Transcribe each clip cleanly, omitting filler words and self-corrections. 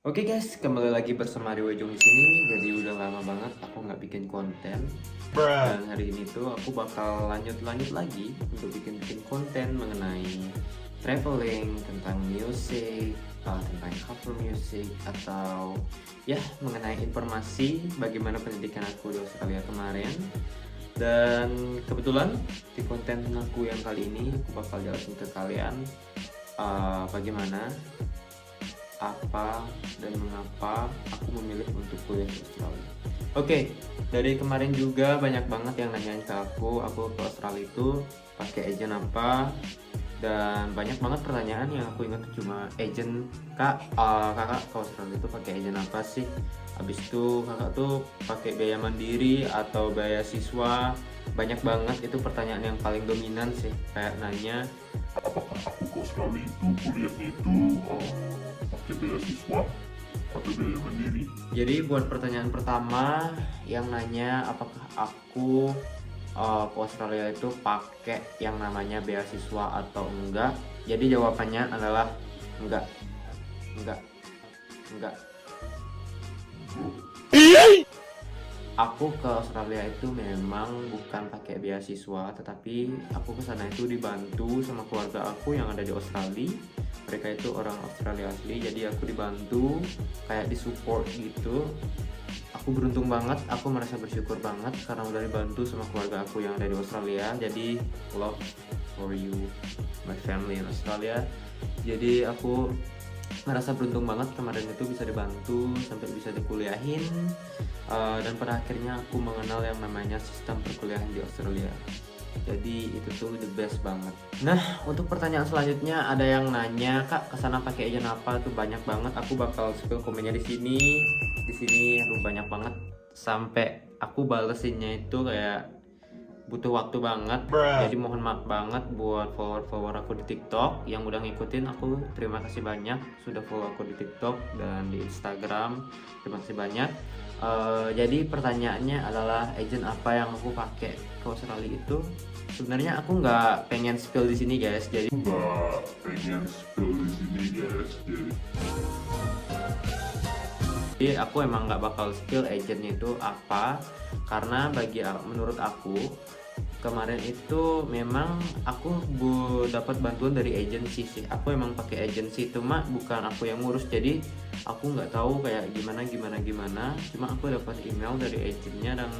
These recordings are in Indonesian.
Oke guys, kembali lagi bersama Dewa Jung di sini. Jadi udah lama banget aku nggak bikin konten. Dan hari ini tuh aku bakal lanjut lagi untuk bikin konten mengenai traveling, tentang music, tentang cover music, atau ya mengenai informasi bagaimana pendidikan aku di Australia kemarin. Dan kebetulan di konten aku yang kali ini aku bakal jelasin ke kalian bagaimana, apa, dan mengapa aku memilih untuk kuliah di Australia. Oke, dari kemarin juga banyak banget yang nanyain ke aku ke Australia itu pakai agent apa, dan banyak banget pertanyaan yang aku ingat cuma agent kakak ke Australia itu pakai agent apa sih? Habis itu kakak tuh pakai biaya mandiri atau biaya siswa? Banyak banget itu pertanyaan yang paling dominan sih, kayak nanya Apakah aku ke Australia itu kuliahnya itu pakai beasiswa atau biaya mandiri? Jadi buat pertanyaan pertama yang nanya apakah aku ke Australia itu pakai yang namanya beasiswa atau enggak. Jadi jawabannya adalah enggak, enggak, enggak. Aku ke Australia itu memang bukan pakai beasiswa, tetapi aku ke sana itu dibantu sama keluarga aku yang ada di Australia. Mereka itu orang Australia asli, jadi aku dibantu kayak disupport gitu. Aku beruntung banget, aku merasa bersyukur banget karena udah dibantu sama keluarga aku yang ada di Australia. Jadi love for you, my family in Australia. Jadi aku merasa beruntung banget kemarin itu bisa dibantu sampai bisa dikuliahin, dan pada akhirnya aku mengenal yang namanya sistem perkuliahan di Australia. Jadi itu tuh the best banget. Nah, untuk pertanyaan selanjutnya ada yang nanya, "Kak, kesana pakai agent apa?" Tuh banyak banget. Aku bakal spill komennya di sini. Di sini aduh banyak banget sampai aku balesinnya itu kayak butuh waktu banget. Jadi mohon maaf banget buat follower aku di TikTok yang udah ngikutin aku. Terima kasih banyak sudah follow aku di TikTok dan di Instagram. Terima kasih banyak. Jadi pertanyaannya adalah agent apa yang aku pakai ke Australia itu. Sebenarnya aku nggak pengen spill di sini guys. Jadi Nggak pengen spill di sini guys. Jadi aku emang nggak bakal spill agentnya itu apa, karena menurut aku kemarin itu memang aku dapat bantuan dari agensi sih. Aku emang pakai agensi, cuma bukan aku yang ngurus, jadi aku nggak tahu kayak gimana. Cuma aku dapat email dari agennya dan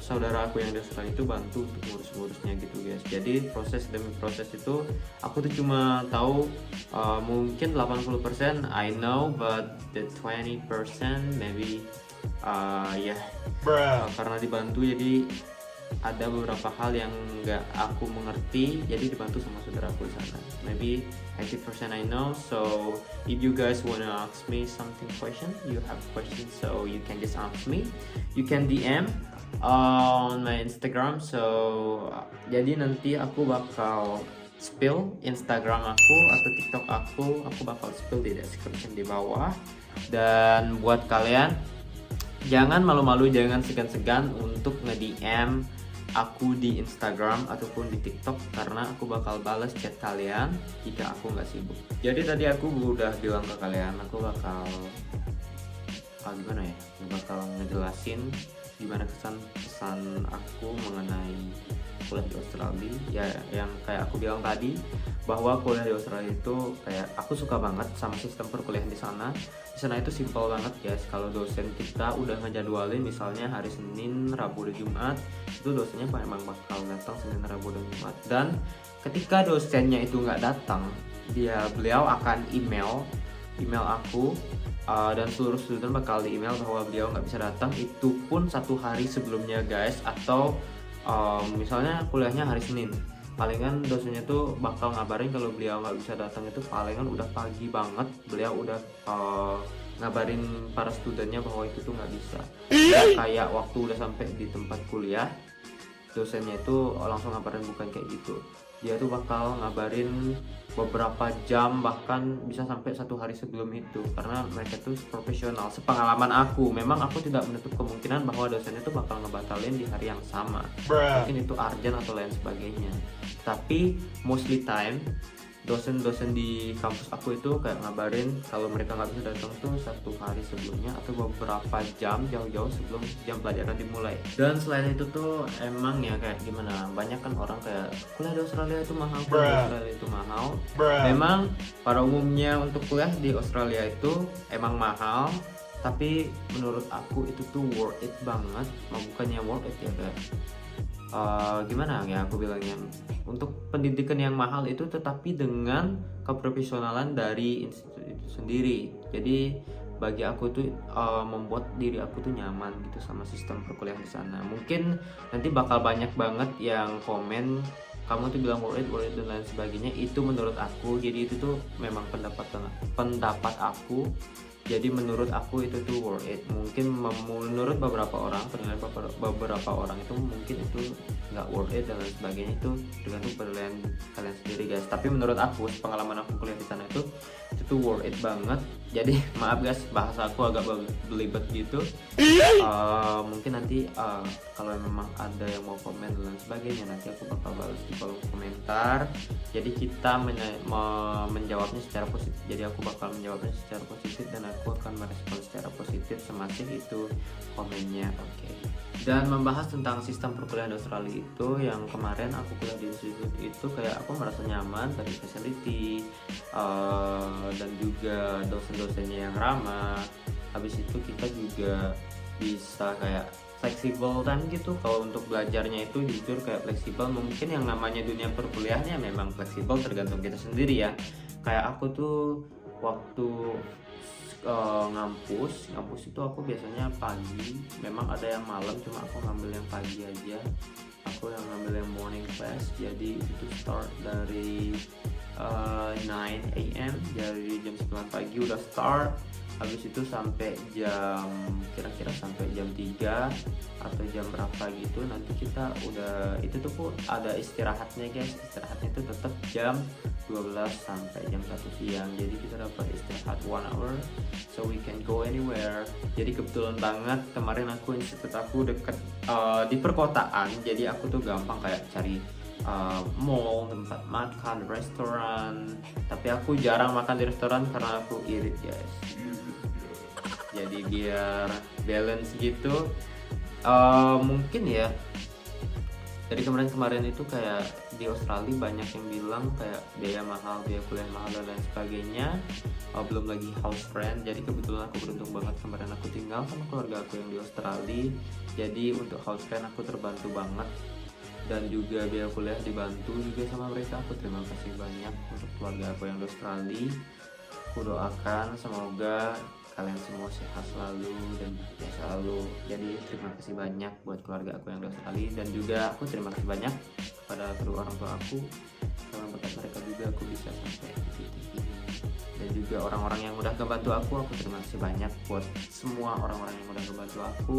saudara aku yang di Australia itu bantu untuk ngurus-ngurusnya gitu guys. Jadi proses demi proses itu aku tuh cuma tahu mungkin 80% I know, but the 20% maybe karena dibantu jadi ada beberapa hal yang nggak aku mengerti, jadi dibantu sama saudaraku di sana. Maybe 80% I know. So if you guys wanna ask me question, you have questions, so you can just ask me. You can DM on my Instagram. So jadi nanti aku bakal spill Instagram aku atau TikTok aku bakal spill di description di bawah. Dan buat kalian, jangan malu-malu, jangan segan-segan untuk nge-DM aku di Instagram ataupun di TikTok, karena aku bakal balas chat kalian jika aku nggak sibuk. Jadi tadi aku udah bilang ke kalian, aku bakal bakal ngejelasin gimana kesan aku mengenai kuliah di Australia. Ya, yang kayak aku bilang tadi, bahwa kuliah di Australia itu kayak aku suka banget sama sistem perkuliahan di sana. Di sana itu simple banget guys. Kalau dosen kita udah ngejadwalin misalnya hari Senin, Rabu, dan Jumat, itu dosennya memang bakal datang Senin, Rabu, dan Jumat. Dan ketika dosennya itu nggak datang, beliau akan email aku, dan seluruh student bakal di email bahwa beliau nggak bisa datang. Itu pun satu hari sebelumnya guys. Atau misalnya kuliahnya hari Senin, palingan dosennya tuh bakal ngabarin kalau beliau nggak bisa datang itu palingan udah pagi banget. Beliau udah ngabarin para studennya bahwa itu tuh nggak bisa. Kayak waktu udah sampai di tempat kuliah, dosennya itu langsung ngabarin, bukan kayak gitu. Dia tuh bakal ngabarin beberapa jam, bahkan bisa sampai satu hari sebelum itu, karena mereka tuh profesional. Sepengalaman aku, memang aku tidak menutup kemungkinan bahwa dosennya tuh bakal ngebatalin di hari yang sama. Mungkin itu urgent atau lain sebagainya. Tapi mostly time dosen-dosen di kampus aku itu kayak ngabarin kalau mereka nggak bisa datang tuh 1 hari sebelumnya atau beberapa jam jauh-jauh sebelum jam pelajaran dimulai. Dan selain itu tuh emang ya kayak gimana, banyak kan orang kayak kuliah di Australia itu mahal, kuliah di Australia itu mahal. Memang pada umumnya untuk kuliah di Australia itu emang mahal, tapi menurut aku itu tuh worth it banget. Bukannya worth it ya kayak gimana ya aku bilangnya, untuk pendidikan yang mahal itu tetapi dengan keprofesionalan dari institut itu sendiri. Jadi bagi aku tuh membuat diri aku tuh nyaman gitu sama sistem perkuliahan di sana. Mungkin nanti bakal banyak banget yang komen kamu tuh bilang worth it dan lain sebagainya. Itu menurut aku, jadi itu tuh memang pendapat aku. Jadi menurut aku itu tuh worth it. Mungkin menurut beberapa orang, penilaian beberapa orang itu mungkin itu nggak worth it dan lain sebagainya, itu tergantung penilaian kalian sendiri guys. Tapi menurut aku, pengalaman aku kuliah di sana itu tuh worth it banget. Jadi maaf guys, bahasa aku agak belibet gitu. Mungkin nanti kalau memang ada yang mau komen dan lain sebagainya, nanti aku bakal balas di kolom komentar. Jadi kita menjawabnya secara positif. Jadi aku bakal menjawabnya secara positif dan aku akan merespon secara positif semasif itu komennya. Oke. Dan membahas tentang sistem perkuliahan di Australia itu, yang kemarin aku kuliah di institut itu kayak aku merasa nyaman dari facility dan juga dosen-dosennya yang ramah. Habis itu kita juga bisa kayak fleksibel kan gitu. Kalau untuk belajarnya itu jujur kayak fleksibel. Mungkin yang namanya dunia perkuliahannya memang fleksibel, tergantung kita sendiri ya. Kayak aku tuh waktu ngampus itu aku biasanya pagi, memang ada yang malam, cuma aku ngambil yang pagi aja. Aku yang ngambil yang morning class, jadi itu start dari 9 AM, dari jam 9 pagi udah start. Habis itu sampai kira-kira sampai jam 3 atau jam berapa gitu, nanti kita udah itu tuh ada istirahatnya guys. Istirahatnya itu tetap jam 12 sampai jam 1 siang. Jadi kita dapat istirahat 1 hour so we can go anywhere. Jadi kebetulan banget kemarin institut aku dekat di perkotaan, jadi aku tuh gampang kayak cari mall, tempat makan, restoran. Tapi aku jarang makan di restoran karena aku irit guys. Jadi biar balance gitu, mungkin ya dari kemarin itu kayak di Australia banyak yang bilang kayak biaya mahal, biaya kuliah mahal dan lain sebagainya. Belum lagi house rent. Jadi kebetulan aku beruntung banget, kemarin aku tinggal sama keluarga aku yang di Australia. Jadi untuk house rent aku terbantu banget, dan juga biaya kuliah dibantu juga sama mereka. Aku terima kasih banyak untuk keluarga aku yang di Australia. Aku doakan semoga kalian semua sehat selalu dan bahagia selalu. Jadi terima kasih banyak buat keluarga aku yang di Australia, dan juga aku terima kasih banyak kepada kedua orang tua aku, karena berkat mereka juga aku bisa sampai di titik ini. Dan juga orang-orang yang udah ngebantu aku terima kasih banyak buat semua orang-orang yang udah ngebantu aku,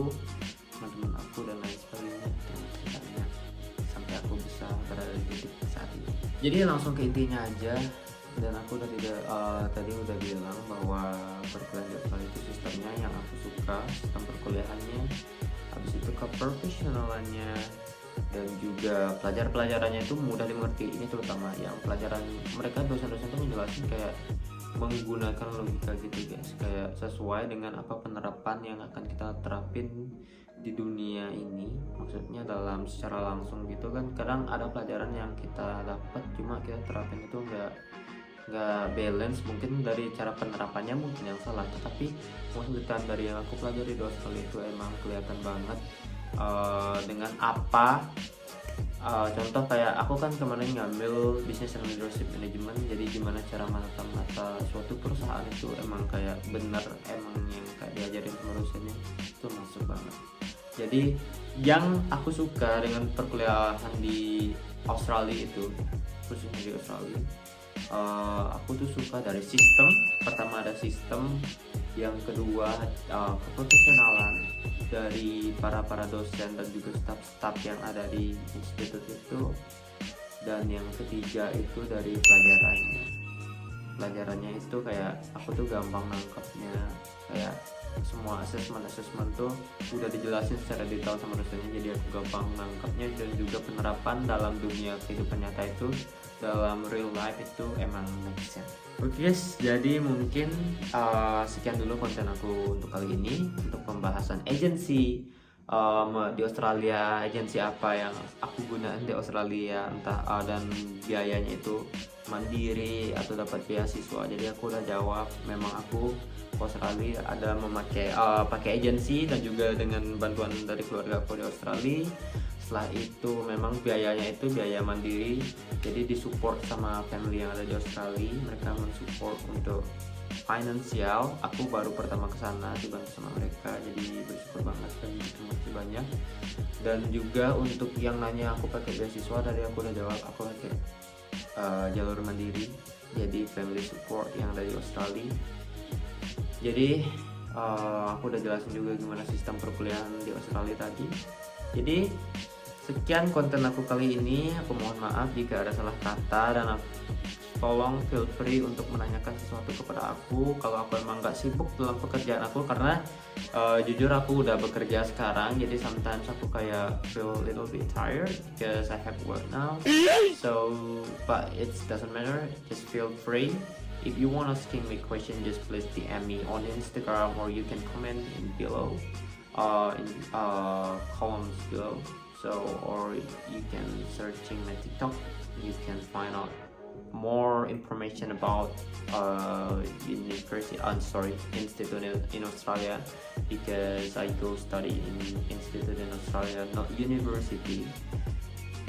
teman-teman aku dan lain sebagainya. Terima kasih banyak sampai aku bisa berada di titik saat ini. Jadi langsung ke intinya aja. Dan aku tadi udah bilang bahwa perkuliahan di Australia itu sistemnya yang aku suka, sistem perkuliahannya, habis itu keprofesionalannya, dan juga pelajarannya itu mudah dimengerti. Ini terutama yang pelajaran mereka, dosen-dosen itu menjelaskan kayak menggunakan logika gitu guys, kayak sesuai dengan apa penerapan yang akan kita terapin di dunia ini. Maksudnya dalam secara langsung gitu kan, kadang ada pelajaran yang kita dapat cuma kita terapin itu nggak balance, mungkin dari cara penerapannya mungkin yang salah, tetapi maksudnya dari yang aku pelajari di Australia itu emang kelihatan banget dengan apa. Contoh kayak aku kan kemarin ngambil business and leadership management, jadi gimana cara menata suatu perusahaan itu emang kayak bener, emang yang kayak diajarin sama dosennya itu masuk banget. Jadi yang aku suka dengan perkuliahan di Australia itu, khususnya di Australia, aku tuh suka dari sistem. Pertama ada sistem, yang kedua keprofesionalan dari para dosen dan juga staf yang ada di institut itu, dan yang ketiga itu dari pelajarannya itu kayak aku tuh gampang nangkepnya, kayak semua asesmen tuh udah dijelasin secara detail sama dosennya, jadi aku gampang nangkepnya. Dan juga penerapan dalam dunia kehidupan nyata itu dalam real life itu emang make sense. Oke guys, jadi mungkin sekian dulu konten aku untuk kali ini untuk pembahasan agensi di Australia, agensi apa yang aku gunakan di Australia, entah dan biayanya itu mandiri atau dapat beasiswa. Jadi aku udah jawab, memang aku ke Australia ada memakai pakai agensi dan juga dengan bantuan dari keluarga aku di Australia. Setelah itu memang biayanya itu biaya mandiri, jadi disupport sama family yang ada di Australia. Mereka mensupport untuk finansial. Aku baru pertama ke sana dibantu sama mereka, jadi bersyukur banget dan terima kasih banyak. Dan juga untuk yang nanya aku pakai beasiswa, dari aku udah jawab, aku pakai jalur mandiri, jadi family support yang dari Australia. Jadi aku udah jelasin juga gimana sistem perkuliahan di Australia tadi. Jadi sekian konten aku kali ini. Aku mohon maaf jika ada salah kata, dan tolong feel free untuk menanyakan sesuatu kepada aku kalau aku emang nggak sibuk dalam pekerjaan aku, karena jujur aku udah bekerja sekarang, jadi sometimes aku kayak feel a little bit tired because I have work now. So but it doesn't matter, just feel free. If you want asking me question, just please DM me on Instagram, or you can comment in below in columns below. So, or you can searching my TikTok, you can find out more information about institute in Australia, because I go study in institute in Australia, not university.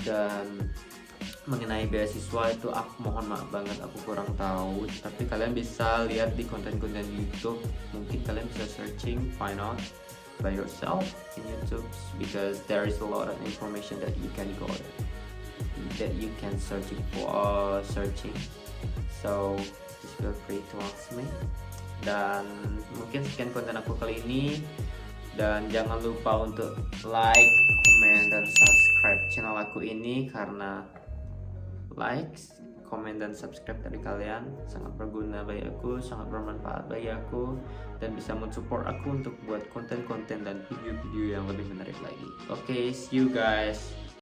Dan mengenai beasiswa itu aku mohon maaf banget, aku kurang tahu, tapi kalian bisa lihat di konten-konten YouTube. Mungkin kalian bisa searching, find out by yourself in YouTube, because there is a lot of information that you can go that you can searching for so just feel free to ask me. Dan mungkin sekian konten aku kali ini, dan jangan lupa untuk like, comment, dan subscribe channel aku ini, karena likes, komen, dan subscribe dari kalian sangat berguna bagi aku, sangat bermanfaat bagi aku, dan bisa mensupport aku untuk buat konten-konten dan video-video yang lebih menarik lagi. Oke, see you guys.